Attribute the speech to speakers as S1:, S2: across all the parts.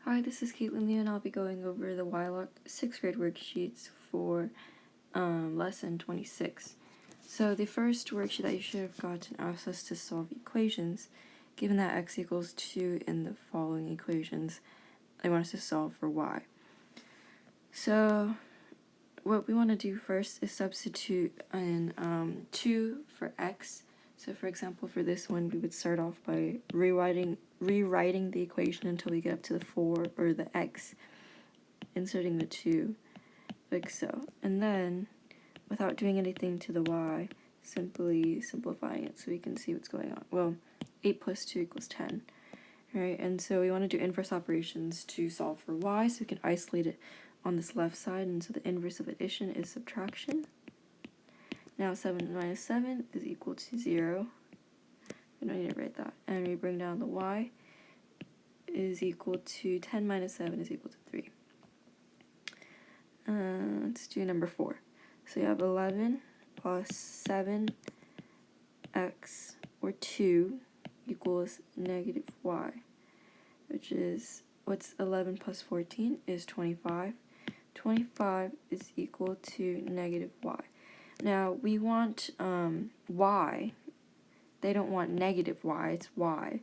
S1: Hi, this is Katelyn Liu, and I'll be going over the YLOC 6th grade worksheets for lesson 26. So the first worksheet that you should have gotten asks us to solve equations. Given that x equals 2 in the following equations, they want us to solve for y. So what we want to do first is substitute in 2 for x. So for example, for this one, we would start off by rewriting the equation until we get up to the 4 or the x, inserting the 2, like so. And then, without doing anything to the y, simply simplifying it so we can see what's going on. Well, 8 plus 2 equals 10. Right, and so we want to do inverse operations to solve for y, so we can isolate it on this left side, and so the inverse of addition is subtraction. Now 7 minus 7 is equal to 0. We don't need to write that. And we bring down the y is equal to 10 minus 7 is equal to 3. Let's do number 4. So you have 11 plus 7x or 2 equals negative y, which is, what's 11 plus 14 is 25. 25 is equal to negative y. Now we want y. They don't want negative y, it's y.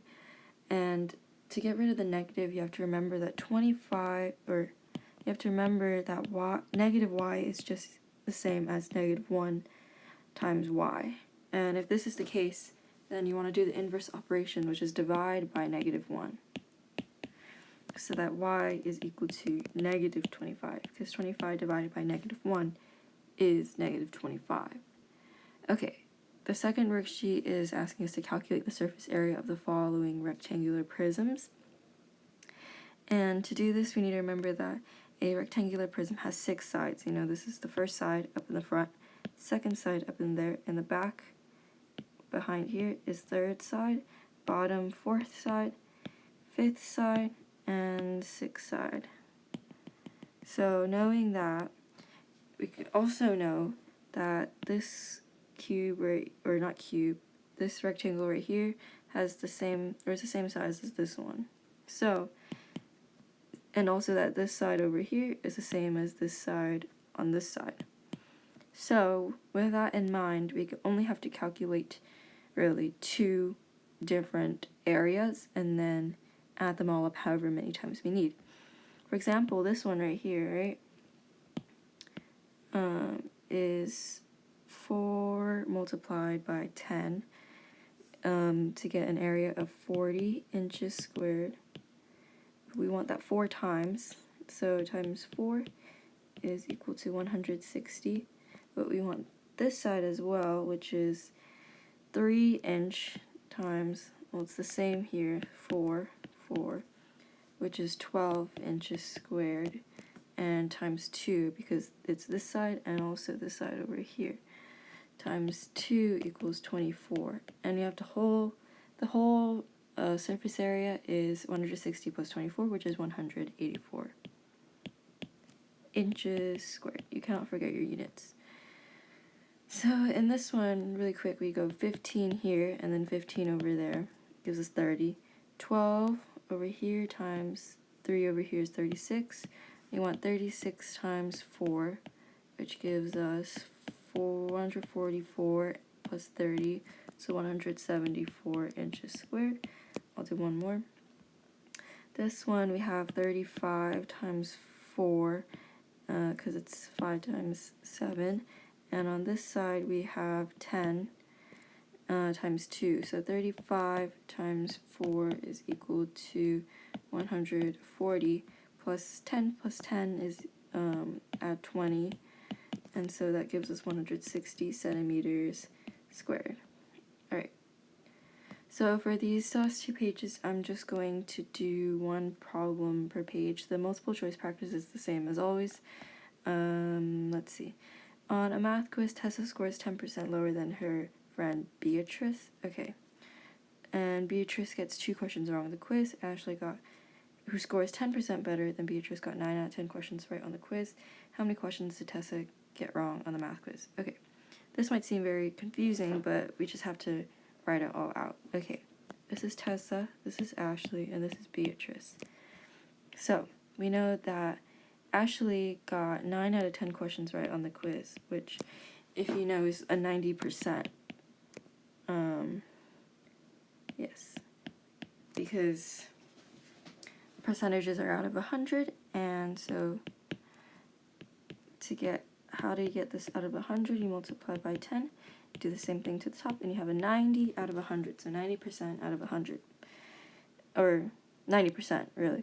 S1: And to get rid of the negative, you have to remember that negative y is just the same as negative 1 times y. And if this is the case, then you want to do the inverse operation, which is divide by negative 1. So that y is equal to negative 25, because 25 divided by negative 1 is negative 25. Okay, the second worksheet is asking us to calculate the surface area of the following rectangular prisms. And to do this, we need to remember that a rectangular prism has 6 sides. You know, this is the first side up in the front, second side up in there in the back, behind here is third side, bottom fourth side, fifth side, and sixth side. So knowing that, we could also know that this this rectangle right here has the same size as this one. So, and also that this side over here is the same as this side on this side. So with that in mind, we only have to calculate really 2 different areas and then add them all up however many times we need. For example, this one right here, right, is 4 multiplied by 10 to get an area of 40 inches squared. We want that 4 times, so times 4 is equal to 160. But we want this side as well, which is 3 inch times, well, it's the same here, 4, which is 12 inches squared, and times 2, because it's this side and also this side over here, times 2 equals 24. And you have to the whole surface area is 160 plus 24, which is 184 inches squared. You cannot forget your units. So in this one, really quick, we go 15 here and then 15 over there, gives us 30. 12 over here times 3 over here is 36. We want 36 times 4, which gives us 444 plus 30, so 174 inches squared. I'll do one more. This one we have 35 times 4, because it's 5 times 7. And on this side we have 10 times 2. So 35 times 4 is equal to 140, plus 10 is add 20. And so that gives us 160 centimeters squared. Alright. So for these last 2 pages, I'm just going to do 1 problem per page. The multiple choice practice is the same as always. Let's see. On a math quiz, Tessa scores 10% lower than her friend Beatrice. Okay. And Beatrice gets 2 questions wrong on the quiz. Ashley who scores 10% better than Beatrice, got 9 out of 10 questions right on the quiz. How many questions did Tessa get wrong on the math quiz? Okay. This might seem very confusing, but we just have to write it all out. Okay. This is Tessa, this is Ashley, and this is Beatrice. So we know that Ashley got 9 out of 10 questions right on the quiz, which, if you know, is a 90%. Yes, because percentages are out of 100, and so how do you get this out of 100? You multiply by 10, do the same thing to the top, and you have a 90 out of 100, so 90% out of 100, or 90% really.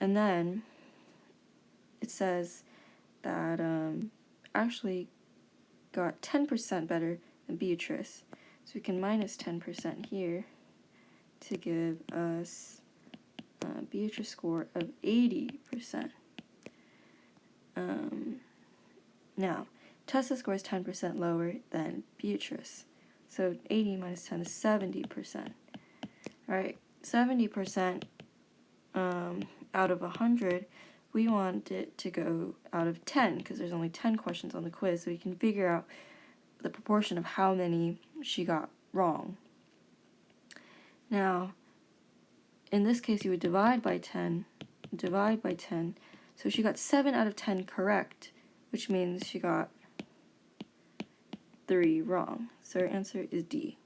S1: And then it says that Ashley got 10% better than Beatrice, so we can minus 10% here to give us Beatrice score of 80%. Now, Tessa scores 10% lower than Beatrice, so 80 minus 10 is 70%. Alright, 70% out of 100, we want it to go out of 10, because there's only 10 questions on the quiz, so we can figure out the proportion of how many she got wrong. Now, in this case, you would divide by 10, so she got 7 out of 10 correct, which means she got 3 wrong. So her answer is D.